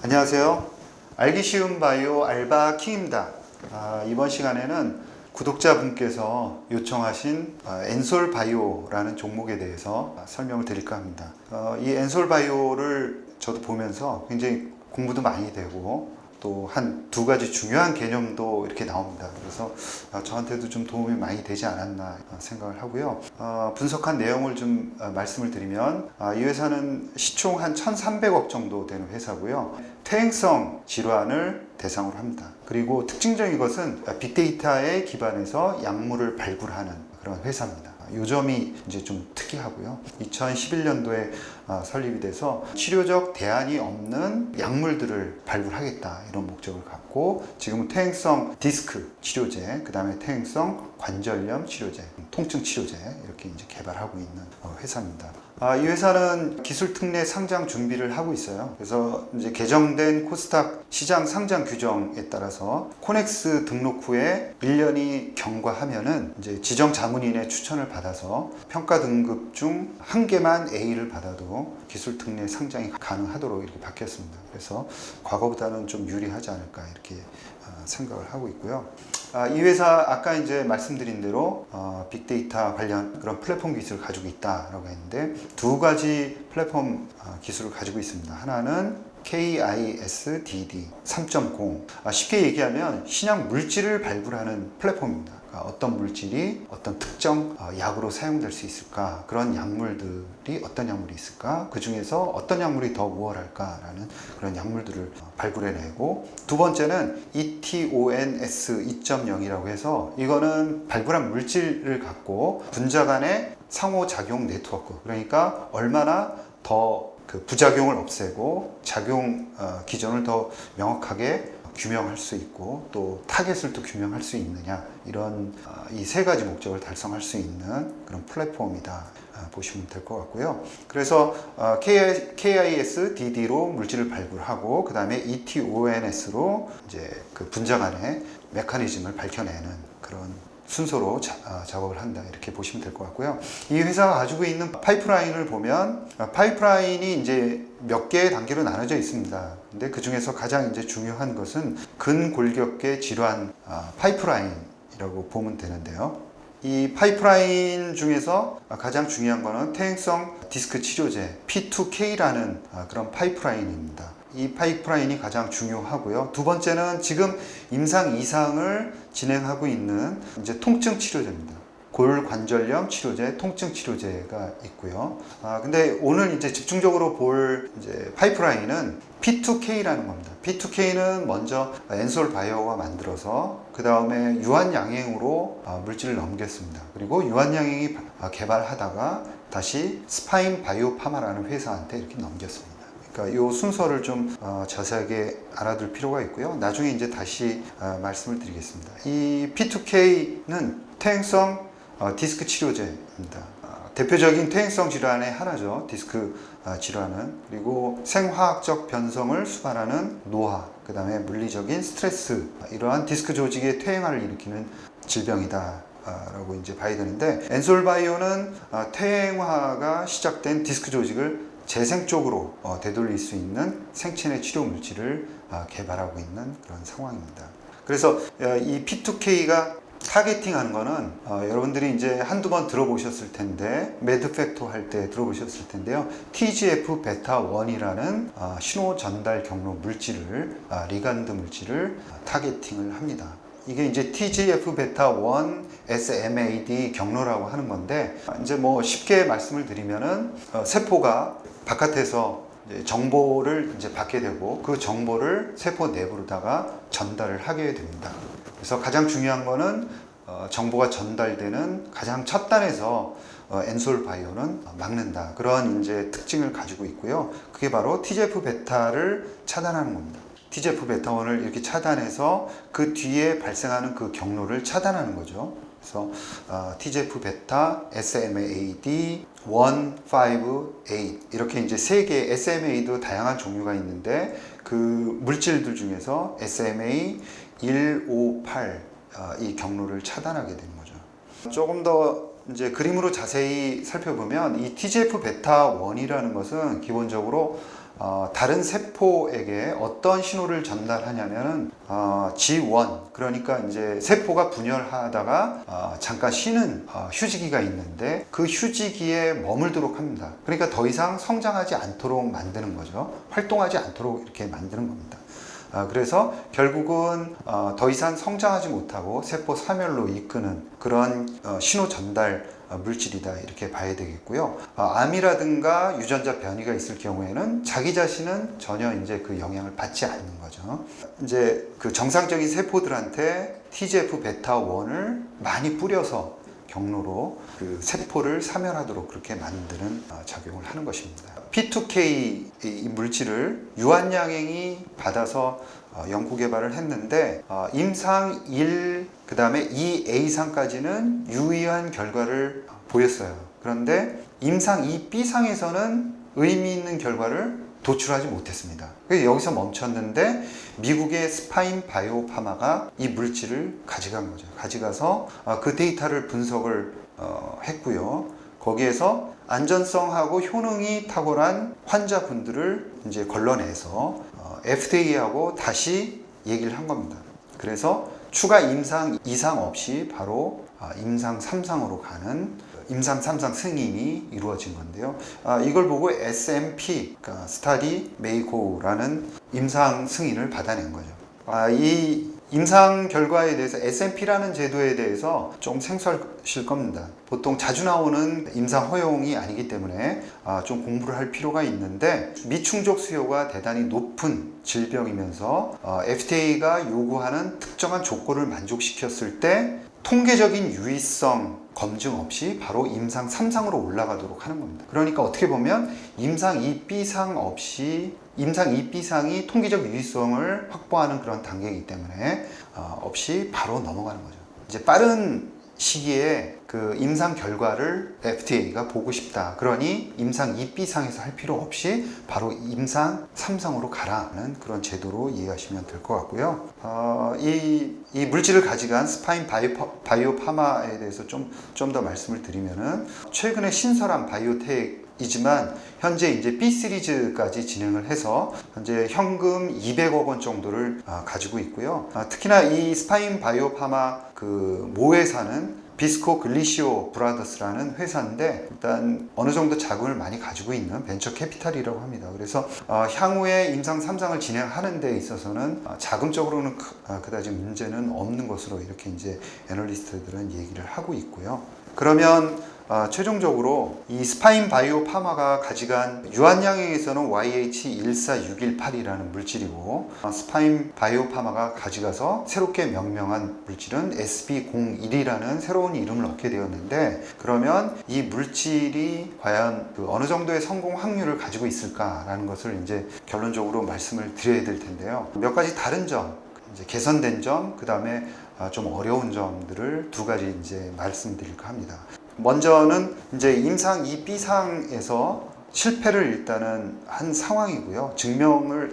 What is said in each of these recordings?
안녕하세요. 알기 쉬운 바이오 알바 킹입니다. 이번 시간에는 구독자분께서 요청하신 엔솔 바이오라는 종목에 대해서 설명을 드릴까 합니다. 이 엔솔 바이오를 저도 보면서 굉장히 공부도 많이 되고 또 한 두 가지 중요한 개념도 이렇게 나옵니다. 그래서 저한테도 좀 도움이 많이 되지 않았나 생각을 하고요. 분석한 내용을 좀 말씀을 드리면 이 회사는 시총 한 1,300억 정도 되는 회사고요. 퇴행성 질환을 대상으로 합니다. 그리고 특징적인 것은 빅데이터에 기반해서 약물을 발굴하는 그런 회사입니다. 이 점이 이제 좀 특이하고요. 2011년도에 설립이 돼서 치료적 대안이 없는 약물들을 발굴하겠다 이런 목적을 갖고 지금은 퇴행성 디스크 치료제, 그 다음에 퇴행성 관절염 치료제, 통증 치료제 이렇게 이제 개발하고 있는 회사입니다. 이 회사는 기술 특례 상장 준비를 하고 있어요. 그래서 이제 개정된 코스닥 시장 상장 규정에 따라서 코넥스 등록 후에 1년이 경과하면은 이제 지정 자문인의 추천을 받아서 평가 등급 중 한 개만 A를 받아도 기술 특례 상장이 가능하도록 이렇게 바뀌었습니다. 그래서 과거보다는 좀 유리하지 않을까 이렇게 생각을 하고 있고요. 이 회사 아까 이제 말씀드린 대로 빅데이터 관련 그런 플랫폼 기술을 가지고 있다라고 했는데 두 가지 플랫폼 기술을 가지고 있습니다. 하나는 KISDD 3.0 쉽게 얘기하면 신약 물질을 발굴하는 플랫폼입니다. 그러니까 어떤 물질이 어떤 특정 약으로 사용될 수 있을까, 그런 약물들이 어떤 약물이 있을까, 그 중에서 어떤 약물이 더 우월할까라는 그런 약물들을 발굴해내고, 두 번째는 ETONS 2.0이라고 해서 이거는 발굴한 물질을 갖고 분자 간의 상호작용 네트워크, 그러니까 얼마나 더 그 부작용을 없애고 작용 기전을 더 명확하게 규명할 수 있고 또 타겟을 또 규명할 수 있느냐, 이런 이 세 가지 목적을 달성할 수 있는 그런 플랫폼이다 보시면 될 것 같고요. 그래서 KISDD로 물질을 발굴하고 그 다음에 ETONS로 이제 그 분자 간의 메커니즘을 밝혀내는 그런 순서로 작업을 한다 이렇게 보시면 될 것 같고요. 이 회사가 가지고 있는 파이프라인을 보면 파이프라인이 이제 몇 개의 단계로 나눠져 있습니다. 근데 그 중에서 가장 이제 중요한 것은 근골격계 질환 파이프라인이라고 보면 되는데요. 이 파이프라인 중에서 가장 중요한 거는 퇴행성 디스크 치료제 P2K라는 그런 파이프라인입니다. 이 파이프라인이 가장 중요하고요. 두 번째는 지금 임상 이상을 진행하고 있는 이제 통증 치료제입니다. 골관절염 치료제, 통증 치료제가 있고요. 근데 오늘 이제 집중적으로 볼 이제 파이프라인은 P2K라는 겁니다. P2K는 먼저 엔솔 바이오가 만들어서 그 다음에 유한양행으로 물질을 넘겼습니다. 그리고 유한양행이 개발하다가 다시 스파인 바이오파마라는 회사한테 이렇게 넘겼습니다. 그러니까 이 순서를 좀 자세하게 알아둘 필요가 있고요. 나중에 이제 다시 말씀을 드리겠습니다. 이 P2K는 퇴행성 디스크 치료제입니다. 대표적인 퇴행성 질환의 하나죠. 디스크 질환은. 그리고 생화학적 변성을 수반하는 노화, 그 다음에 물리적인 스트레스, 이러한 디스크 조직의 퇴행화를 일으키는 질병이다 라고 이제 봐야 되는데, 엔솔바이오는 퇴행화가 시작된 디스크 조직을 재생적으로 되돌릴 수 있는 생체내 치료 물질을 개발하고 있는 그런 상황입니다. 그래서 이 P2K가 타겟팅 하는 거는 여러분들이 이제 한두 번 들어보셨을 텐데, 매드팩토 할 때 들어보셨을 텐데요. TGF 베타 1이라는 신호 전달 경로 물질을 리간드 물질을 타겟팅을 합니다. 이게 이제 TGF 베타 1 SMAD 경로라고 하는 건데, 이제 뭐 쉽게 말씀을 드리면은 세포가 바깥에서 정보를 이제 받게 되고 그 정보를 세포 내부로다가 전달을 하게 됩니다. 그래서 가장 중요한 거는 정보가 전달되는 가장 첫 단에서 엔솔 바이오는 막는다, 그런 이제 특징을 가지고 있고요. 그게 바로 TGF 베타를 차단하는 겁니다. TGF 베타 1을 이렇게 차단해서 그 뒤에 발생하는 그 경로를 차단하는 거죠. 그래서 TGF 베타, SMAD, 1, 5, 8 이렇게 이제 세 개의 SMA도 다양한 종류가 있는데 그 물질들 중에서 SMA 1, 5, 8 이 경로를 차단하게 되는 거죠. 조금 더 이제 그림으로 자세히 살펴보면 이 TGF 베타 1이라는 것은 기본적으로 다른 세포에게 어떤 신호를 전달하냐면은 G1, 그러니까 이제 세포가 분열하다가 잠깐 쉬는 휴지기가 있는데 그 휴지기에 머물도록 합니다. 그러니까 더 이상 성장하지 않도록 만드는 거죠. 활동하지 않도록 이렇게 만드는 겁니다. 그래서 결국은 더 이상 성장하지 못하고 세포 사멸로 이끄는 그런 신호 전달 물질이다, 이렇게 봐야 되겠고요. 암이라든가 유전자 변이가 있을 경우에는 자기 자신은 전혀 이제 그 영향을 받지 않는 거죠. 이제 그 정상적인 세포들한테 TGF 베타 1을 많이 뿌려서 경로로 그 세포를 사멸하도록 그렇게 만드는 작용을 하는 것입니다. P2K 이 물질을 유한양행이 받아서 연구 개발을 했는데 임상 1, 그 다음에 2A상까지는 유의한 결과를 보였어요. 그런데 임상 2B상에서는 의미 있는 결과를 도출하지 못했습니다. 그래서 여기서 멈췄는데 미국의 스파인 바이오 파마가 이 물질을 가져간 거죠. 가져가서 그 데이터를 분석을 했고요. 거기에서 안전성하고 효능이 탁월한 환자분들을 이제 걸러내서 FDA하고 다시 얘기를 한 겁니다. 그래서 추가 임상 2상 없이 바로 임상 3상으로 가는 임상 3상 승인이 이루어진 건데요. 이걸 보고 SMP, 그러니까 스타디 메이고라는 임상 승인을 받아낸 거죠. 이 임상 결과에 대해서 SMP라는 제도에 대해서 좀 생소하실 겁니다. 보통 자주 나오는 임상 허용이 아니기 때문에 좀 공부를 할 필요가 있는데, 미충족 수요가 대단히 높은 질병이면서 FDA가 요구하는 특정한 조건을 만족시켰을 때 통계적인 유의성 검증 없이 바로 임상 3상으로 올라가도록 하는 겁니다. 그러니까 어떻게 보면 임상 2B상 없이 임상 2B상이 통계적 유의성을 확보하는 그런 단계이기 때문에 없이 바로 넘어가는 거죠. 이제 빠른 시기에 그 임상 결과를 FDA가 보고 싶다. 그러니 임상 2B상에서 할 필요 없이 바로 임상 3상으로 가라는 그런 제도로 이해하시면 될 것 같고요. 이 물질을 가져간 스파인 바이오 파마에 대해서 좀 더 말씀을 드리면은, 최근에 신설한 바이오텍 이지만 현재 이제 B 시리즈까지 진행을 해서 현재 현금 200억 원 정도를 가지고 있고요. 특히나 이 스파인 바이오 파마 그 모회사는 비스코 글리시오 브라더스라는 회사인데, 일단 어느 정도 자금을 많이 가지고 있는 벤처 캐피탈이라고 합니다. 그래서 향후에 임상 3상을 진행하는 데 있어서는 자금적으로는 그다지 문제는 없는 것으로 이렇게 이제 애널리스트들은 얘기를 하고 있고요. 그러면 최종적으로 이 스파인 바이오 파마가 가져간 유한양행에서는 YH14618이라는 물질이고, 스파인 바이오 파마가 가져가서 새롭게 명명한 물질은 SB01이라는 새로운 이름을 얻게 되었는데, 그러면 이 물질이 과연 그 어느 정도의 성공 확률을 가지고 있을까라는 것을 이제 결론적으로 말씀을 드려야 될 텐데요. 몇 가지 다른 점, 이제 개선된 점, 그 다음에 좀 어려운 점들을 두 가지 이제 말씀드릴까 합니다. 먼저는 이제 임상 2B상에서 실패를 일단은 한 상황이고요.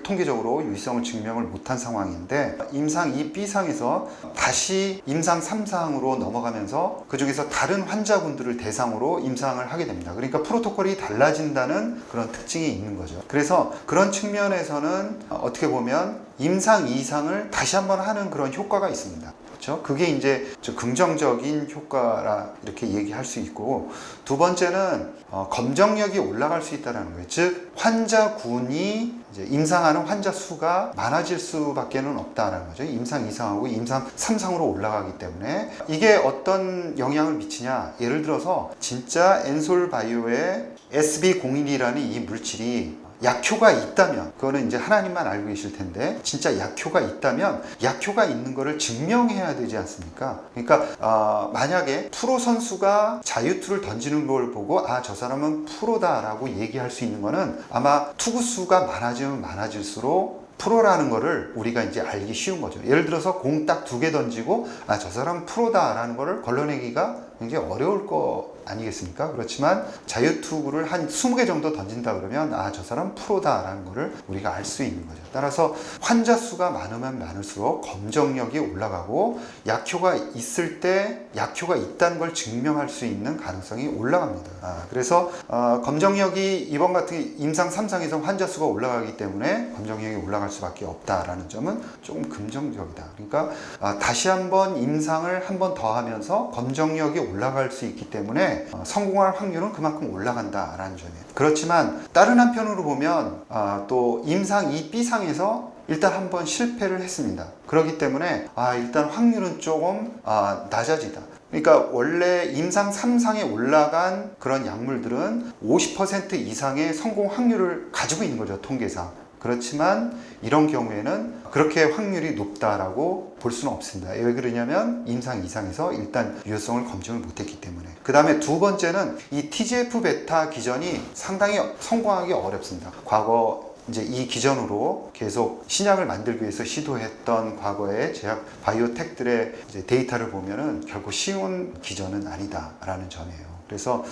통계적으로 유의성을 증명을 못한 상황인데, 임상 2B상에서 다시 임상 3상으로 넘어가면서 그 중에서 다른 환자분들을 대상으로 임상을 하게 됩니다. 그러니까 프로토콜이 달라진다는 그런 특징이 있는 거죠. 그래서 그런 측면에서는 어떻게 보면 임상 2상을 다시 한번 하는 그런 효과가 있습니다. 그렇죠? 그게 이제 긍정적인 효과라 이렇게 얘기할 수 있고, 두 번째는 검정력이 올라갈 수 있다는 거예요. 즉 환자군이 이제 임상하는 환자 수가 많아질 수밖에는 없다는 거죠. 임상 2상하고 임상 3상으로 올라가기 때문에. 이게 어떤 영향을 미치냐, 예를 들어서 진짜 엔솔바이오의 SB01이라는 이 물질이 약효가 있다면, 그거는 이제 하나님만 알고 계실 텐데, 진짜 약효가 있다면 약효가 있는 거를 증명해야 되지 않습니까? 그러니까 만약에 프로 선수가 자유투를 던지는 걸 보고 저 사람은 프로다라고 얘기할 수 있는 거는, 아마 투구수가 많아지면 많아질수록 프로라는 거를 우리가 이제 알기 쉬운 거죠. 예를 들어서 공 딱 2개 던지고 저 사람은 프로다라는 거를 걸러내기가 굉장히 어려울 아니겠습니까? 그렇지만 자유투구를 한 20개 정도 던진다 그러면 아, 저 사람 프로다라는 거를 우리가 알 수 있는 거죠. 따라서 환자 수가 많으면 많을수록 검정력이 올라가고 약효가 있을 때 약효가 있다는 걸 증명할 수 있는 가능성이 올라갑니다. 그래서 검정력이 이번 같은 임상 3상에서 환자 수가 올라가기 때문에 검정력이 올라갈 수밖에 없다라는 점은 조금 긍정적이다. 그러니까 다시 한번 임상을 한 번 더 하면서 검정력이 올라갈 수 있기 때문에 성공할 확률은 그만큼 올라간다라는 점이에요. 그렇지만 다른 한편으로 보면 또 임상 2B상에서 일단 한번 실패를 했습니다. 그렇기 때문에 일단 확률은 조금 낮아지다. 그러니까 원래 임상 3상에 올라간 그런 약물들은 50% 이상의 성공 확률을 가지고 있는 거죠, 통계상. 그렇지만 이런 경우에는 그렇게 확률이 높다라고 볼 수는 없습니다. 왜 그러냐면 임상 2상에서 일단 유효성을 검증을 못했기 때문에. 그 다음에 두 번째는 이 TGF-베타 기전이 상당히 성공하기 어렵습니다. 과거 이제 이 기전으로 계속 신약을 만들기 위해서 시도했던 과거의 제약 바이오텍들의 이제 데이터를 보면은 결코 쉬운 기전은 아니다라는 점이에요. 그래서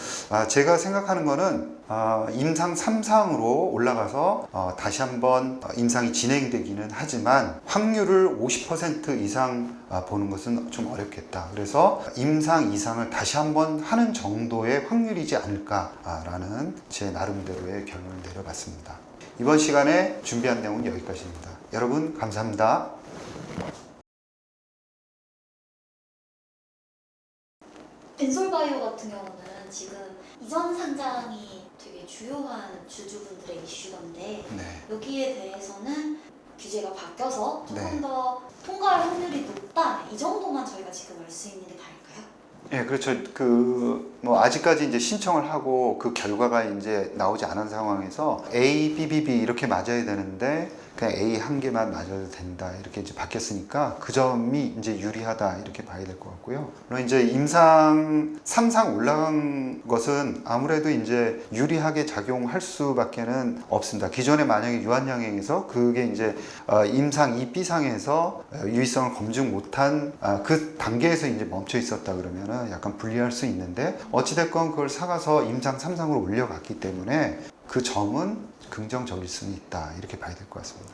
제가 생각하는 거는 임상 3상으로 올라가서 다시 한번 임상이 진행되기는 하지만 확률을 50% 이상 보는 것은 좀 어렵겠다. 그래서 임상 2상을 다시 한번 하는 정도의 확률이지 않을까라는 제 나름대로의 결론을 내려봤습니다. 이번 시간에 준비한 내용은 여기까지입니다. 여러분 감사합니다. 벤솔바이오 같은 경우는 지금 이전 상장이 되게 주요한 주주분들의 이슈던데 네. 여기에 대해서는 규제가 바뀌어서 조금 네. 더 통과할 확률이 높다, 이 정도만 저희가 지금 알 수 있는 게 다일까요? 예, 그렇죠. 아직까지 이제 신청을 하고 그 결과가 이제 나오지 않은 상황에서 A, B, B, B 이렇게 맞아야 되는데 그냥 A 한 개만 맞아도 된다 이렇게 이제 바뀌었으니까 그 점이 이제 유리하다 이렇게 봐야 될 것 같고요. 물론 이제 임상 3상 올라간 것은 아무래도 이제 유리하게 작용할 수밖에는 없습니다. 기존에 만약에 유한양행에서 그게 이제 임상 2B상에서 유의성을 검증 못한 그 단계에서 이제 멈춰 있었다 그러면은 약간 불리할 수 있는데 어찌됐건 그걸 사가서 임상 3상으로 올려갔기 때문에 그 점은 긍정적일 수는 있다 이렇게 봐야 될 것 같습니다.